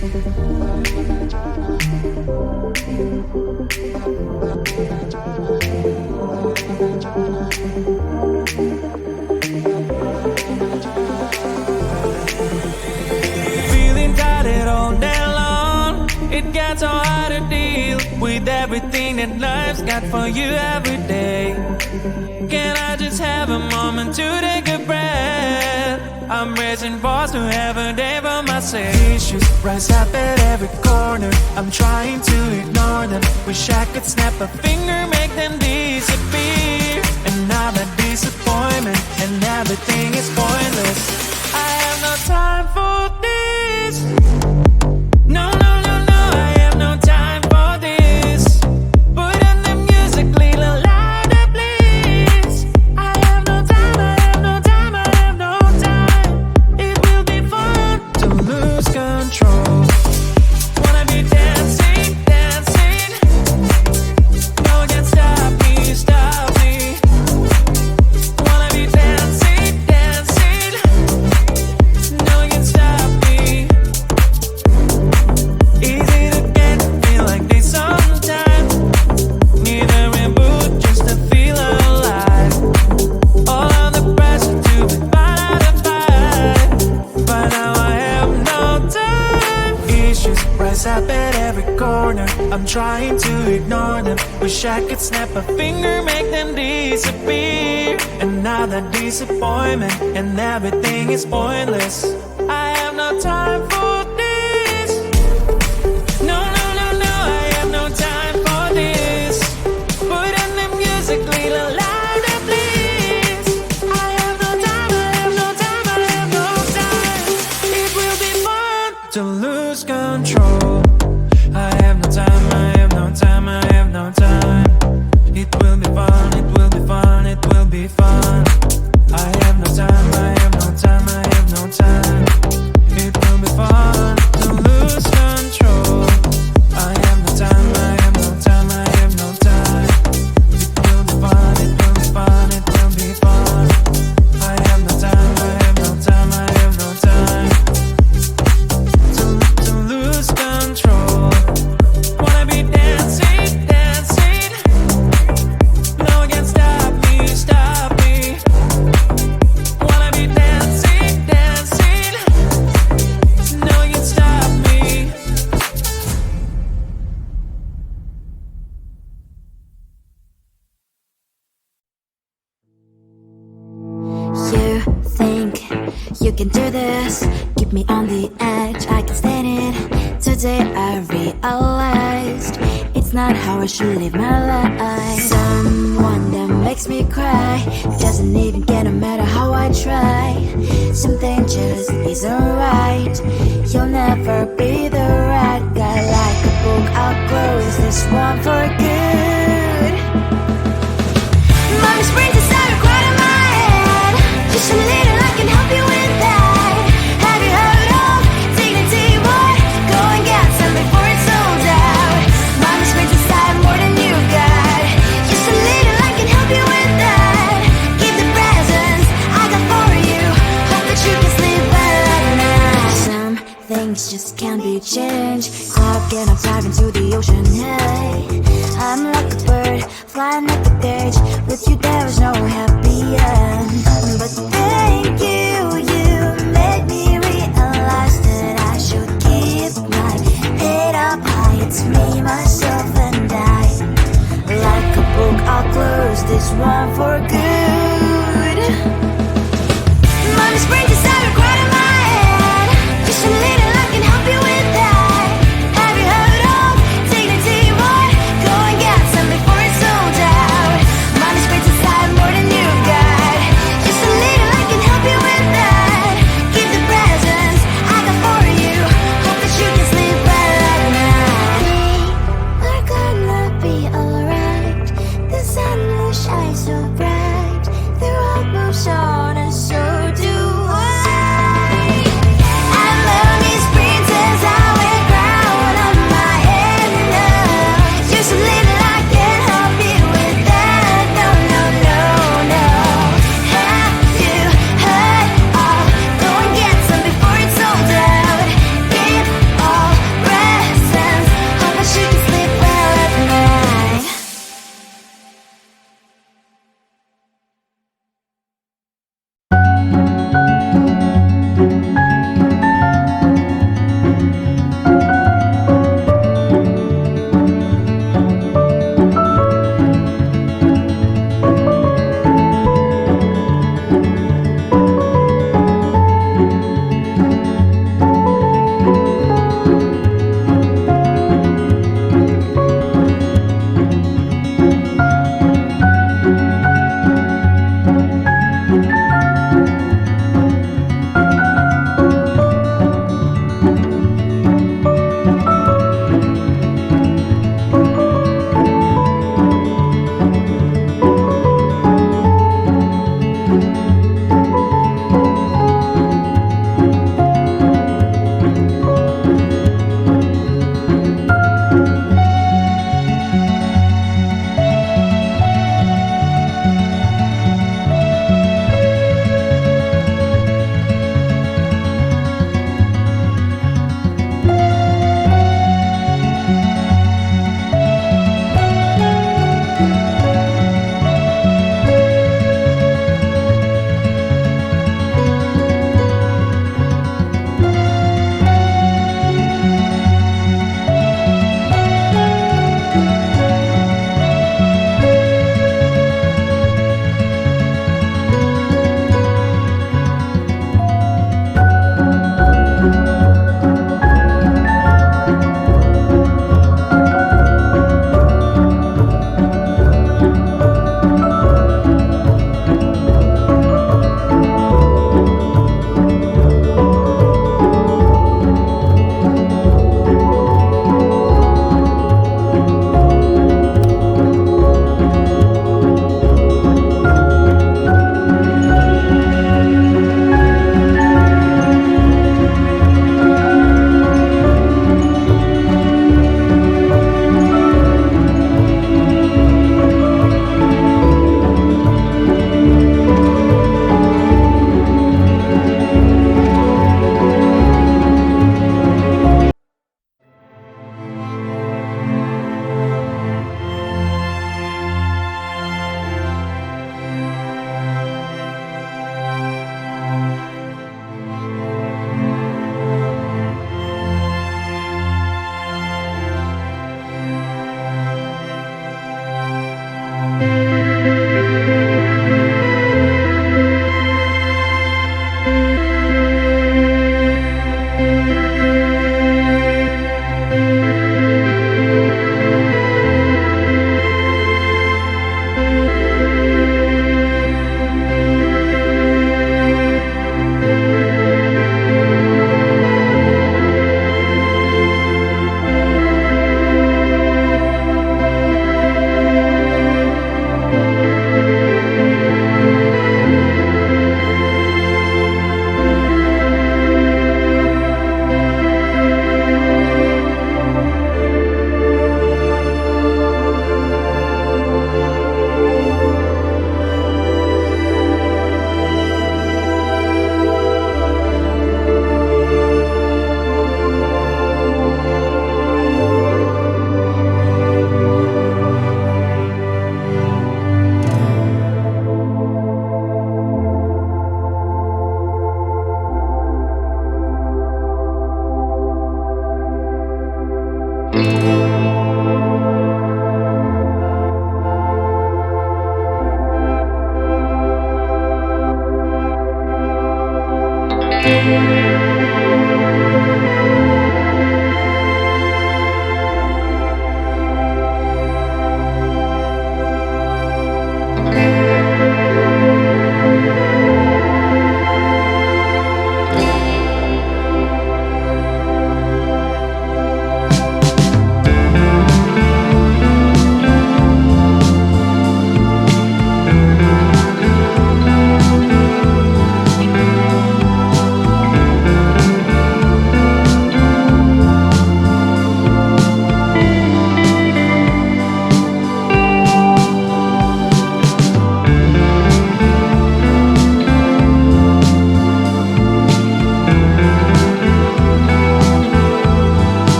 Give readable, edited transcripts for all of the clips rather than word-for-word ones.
Feeling tired all day long, it gets so hard to deal with everything that life's got for you every day. Can I just have a moment to take a breath? I'm raising balls to have a day for myself. Issues rise up at every corner, I'm trying to ignore them. Wish I could snap a finger, make them disappear. Another disappointment, and everything is pointless. I have no time for this. No, no, no, no, I have no time for this. Put on the music, little louder, please. I have no time, I have no time, I have no time. It will be fun to lose control. Wanna be dancing, dancing. No one can stop me, stop me. Wanna be dancing, dancing. No one can stop me. Easy to get, feel like this sometimes. Need a reboot just to feel alive. All of the pressure to be part of the fight, but now I have no time. Issues rise up at every corner, I'm trying to ignore them. Wish I could snap a finger, make them disappear. Another disappointment, and everything is pointless. I have no time for this. No, no, no, no, I have no time for this. Put on the music, little louder, please. I have no time, I have no time, I have no time. It will be fun to lose control. I have no time, I have no time, I have no time. It will be fun, it will be fun, it will be fun. I have no time, I have no time, I have no time. It will be fun to lose control. I have no time, I have no time, I have no time. It will be fun, it will be fun, it will be fun. I have no time, I have no time, I have no time. To lose control. Wanna be dancing, dancing. No one can stop me, stop me. Wanna be dancing, dancing. No one can stop me. You think you can do this? Keep me on the edge, I can stand it. Today I realized it's not how I should live my life. Someone that makes me cry doesn't even get no matter how I try. Something just isn't right. You'll never be the right guy. Like a book, I'll close this one for good. Mommy springs inside a quite in my head. Just a little, I can help you with that. Have you heard of dignity, boy? Go and get some before it's sold out. Mommy springs inside more than you got. Just a little, I can help you with that. Give the presents I got for you. Hope that you can sleep well at night. Some things just can't be changed. How can I dive into the ocean? Hey, I'm like a bird flying at the cage. With you there is no happy end. But thank you, you made me realize that I should keep my head up high. It's me, myself, and I. Like a book, I'll close this one for good. Mommy springs inside a quite in my head. Just a little, I can help you with that. Have you heard of dignity, boy? Go and get some before it's sold out. Mommy springs inside more than you got.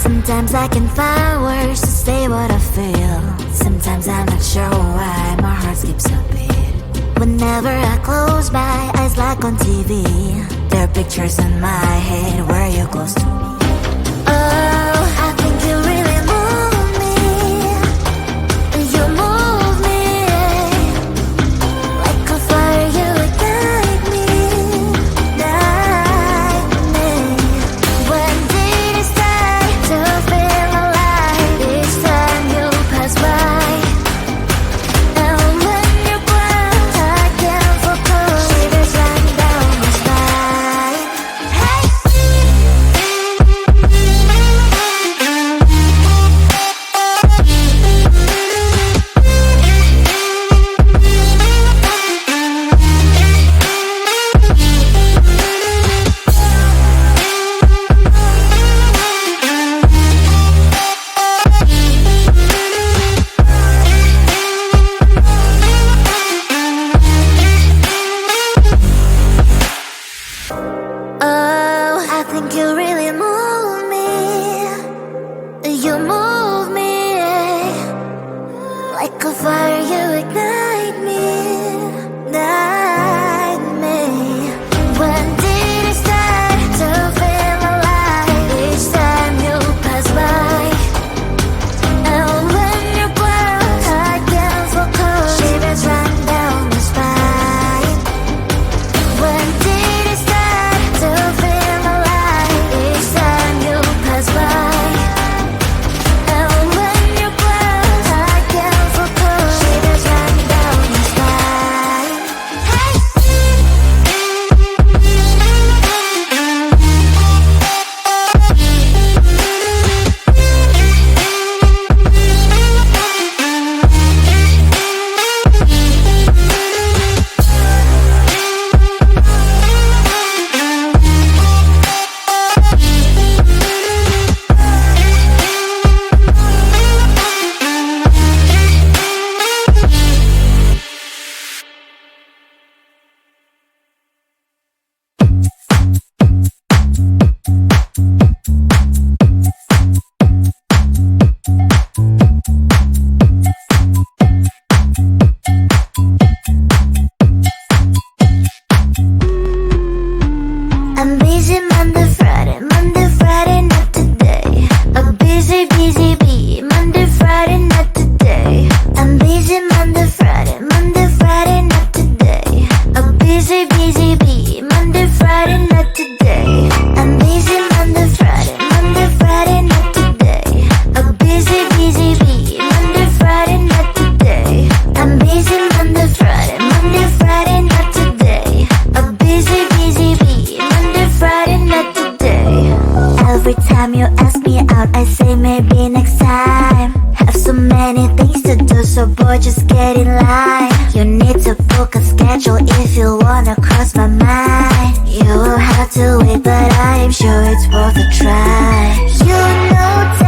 Sometimes I can find words to say what I feel. Sometimes I'm not sure why my heart skips a beat. Whenever I close my eyes like on TV, there are pictures in my head where you're close to me. Oh, I think you really move me. You move me like a fire, you ignite me, ignite me. When did it start to feel alive? Each time you pass by, and when you cry, I can't focus. Shivers run down my spine. Hey. Oh, I think you really move me. You move me like a fire, you ignite me, ignite me. When did it start to feel alive? Each time you pass by, and when you close, I can't focus. Shivers run down my spine. When did it start to feel alive? Each time you pass by, and when you close, I can't focus. Shivers run down my spine. Hey. I'm busy Monday, Friday, not today. A busy, busy bee. Monday, Friday, not today. I'm busy Monday, Friday, not today. A busy, busy bee. Monday, Friday, not today. I'm busy Monday, Friday, not today. A busy, busy bee. Monday, Friday, not today. I'm busy Monday, Friday, not today. A busy, busy bee. Monday, Friday, not today. Every time you ask me out, I say maybe next time. Have so many things to do, so boy, just get in line. You need to book a schedule if you wanna cross my mind. You will have to wait, but I am sure it's worth a try. You know